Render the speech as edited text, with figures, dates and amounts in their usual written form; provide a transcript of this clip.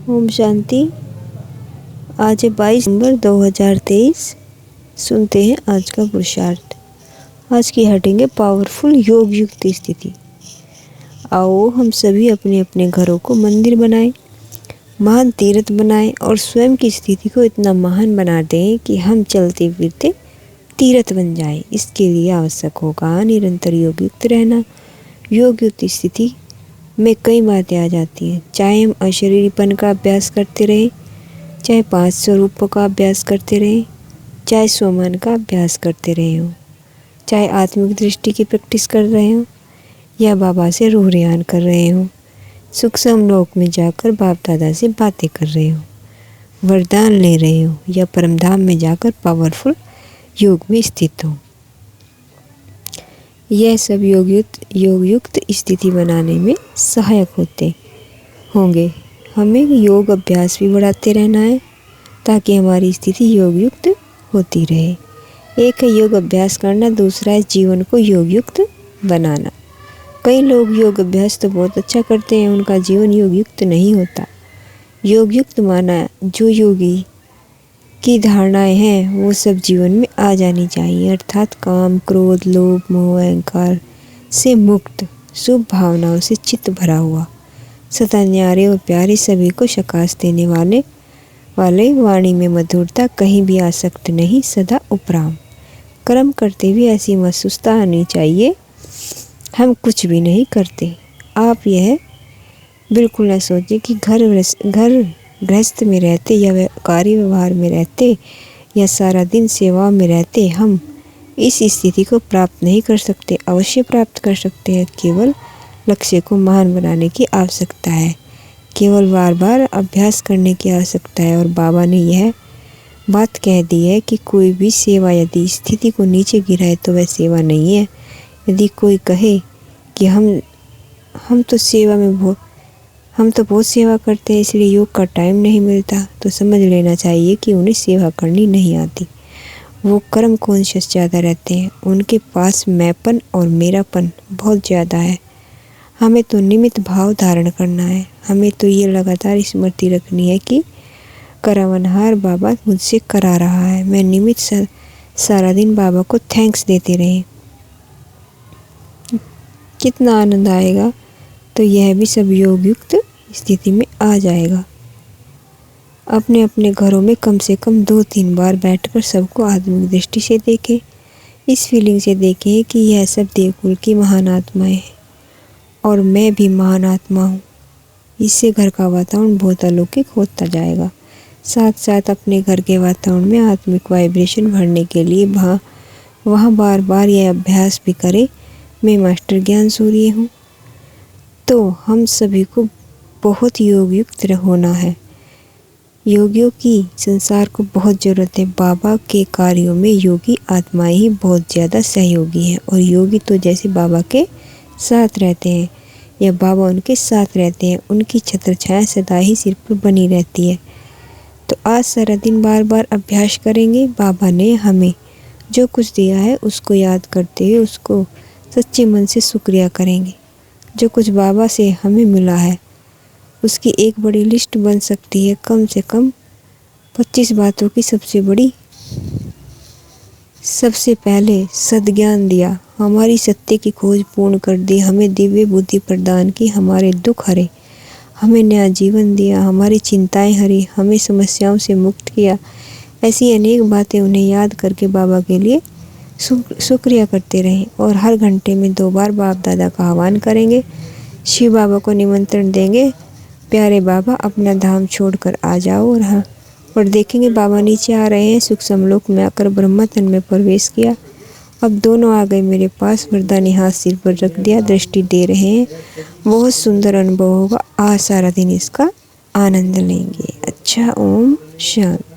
ओम शांति। आज है 22 नवंबर 2023। सुनते हैं आज का पुरुषार्थ। आज की हेडिंग है पावरफुल योग युक्त स्थिति। आओ हम सभी अपने अपने घरों को मंदिर बनाएं, महान तीर्थ बनाएं और स्वयं की स्थिति को इतना महान बना दें कि हम चलते फिरते तीर्थ बन जाएं। इसके लिए आवश्यक होगा निरंतर योग युक्त रहना। योग युक्त स्थिति में कई बातें आ जाती हैं। चाहे हम अशरीरीपन का अभ्यास करते रहें, चाहे 5 स्वरूपों का अभ्यास करते रहें, चाहे स्वमान का अभ्यास करते रहे हों, चाहे आत्मिक दृष्टि की प्रैक्टिस कर रहे हों या बाबा से रूह रियान कर रहे हों, सूक्ष्म लोक में जाकर बाप दादा से बातें कर रहे हों, वरदान ले रहे हों या परमधाम में जाकर पावरफुल योग में स्थित हों। यह सब योग युक्त स्थिति बनाने में सहायक होते होंगे। हमें योग अभ्यास भी बढ़ाते रहना है ताकि हमारी स्थिति योग युक्त होती रहे। एक है योग अभ्यास करना, दूसरा है जीवन को योग युक्त बनाना। कई लोग योग अभ्यास तो बहुत अच्छा करते हैं, उनका जीवन योग युक्त नहीं होता। योग युक्त माना जो योगी की धारणाएं हैं वो सब जीवन में आ जानी चाहिए, अर्थात काम, क्रोध, लोभ, मोह, अहंकार से मुक्त, शुभ भावनाओं से चित्त भरा हुआ, सदा न्यारे और प्यारे, सभी को शकास देने वाले वाणी में मधुरता, कहीं भी आसक्त नहीं, सदा उपराम। कर्म करते हुए ऐसी महसूसता आनी चाहिए हम कुछ भी नहीं करते। आप यह बिल्कुल न सोचें कि घर गृहस्थ में रहते या कार्य व्यवहार में रहते या सारा दिन सेवा में रहते हम इस स्थिति को प्राप्त नहीं कर सकते। अवश्य प्राप्त कर सकते हैं। केवल लक्ष्य को महान बनाने की आवश्यकता है, केवल बार बार अभ्यास करने की आवश्यकता है। और बाबा ने यह बात कह दी है कि कोई भी सेवा यदि स्थिति को नीचे गिराए तो वह सेवा नहीं है। यदि कोई कहे कि हम तो बहुत सेवा करते हैं इसलिए योग का टाइम नहीं मिलता, तो समझ लेना चाहिए कि उन्हें सेवा करनी नहीं आती। वो कर्म कॉन्शियस ज़्यादा रहते हैं, उनके पास मैंपन और मेरापन बहुत ज़्यादा है। हमें तो निमित्त भाव धारण करना है। हमें तो ये लगातार स्मृति रखनी है कि करावनहार बाबा मुझसे करा रहा है। मैं निमित्त सारा दिन बाबा को थैंक्स देते रहे। कितना आनंद आएगा। तो यह भी सब योग युक्त स्थिति में आ जाएगा। अपने अपने घरों में कम से कम 2-3 बार बैठकर सबको आत्मिक दृष्टि से देखें। इस फीलिंग से देखें कि यह सब देवकुल की महान आत्माएं हैं और मैं भी महान आत्मा हूँ। इससे घर का वातावरण बहुत अलौकिक होता जाएगा। साथ साथ अपने घर के वातावरण में आत्मिक वाइब्रेशन भरने के लिए वहाँ बार बार यह अभ्यास भी करें, मैं मास्टर ज्ञान सूर्य हूँ। तो हम सभी को बहुत योग युक्त होना है। योगियों की संसार को बहुत ज़रूरत है। बाबा के कार्यों में योगी आत्माएं ही बहुत ज़्यादा सहयोगी हैं और योगी तो जैसे बाबा के साथ रहते हैं या बाबा उनके साथ रहते हैं, उनकी छत्र छाया सदा ही सिर पर बनी रहती है। तो आज सारा दिन बार बार अभ्यास करेंगे। बाबा ने हमें जो कुछ दिया है उसको याद करते हुए उसको सच्चे मन से शुक्रिया करेंगे। जो कुछ बाबा से हमें मिला है उसकी एक बड़ी लिस्ट बन सकती है। कम से कम 25 बातों की सबसे पहले सद्ज्ञान दिया, हमारी सत्य की खोज पूर्ण कर दी, हमें दिव्य बुद्धि प्रदान की, हमारे दुख हरे, हमें नया जीवन दिया, हमारी चिंताएं हरी, हमें समस्याओं से मुक्त किया। ऐसी अनेक बातें उन्हें याद करके बाबा के लिए शुक्रिया करते रहें और हर घंटे में 2 बार बाप दादा का आह्वान करेंगे। शिव बाबा को निमंत्रण देंगे, प्यारे बाबा अपना धाम छोड़कर आ जाओ। और देखेंगे बाबा नीचे आ रहे हैं। सूक्ष्म लोक में आकर ब्रह्म तन में प्रवेश किया। अब दोनों आ गए मेरे पास, वरदानी हाथ सिर पर रख दिया, दृष्टि दे रहे हैं। बहुत सुंदर अनुभव होगा। आज सारा दिन इसका आनंद लेंगे। अच्छा, ओम शांति।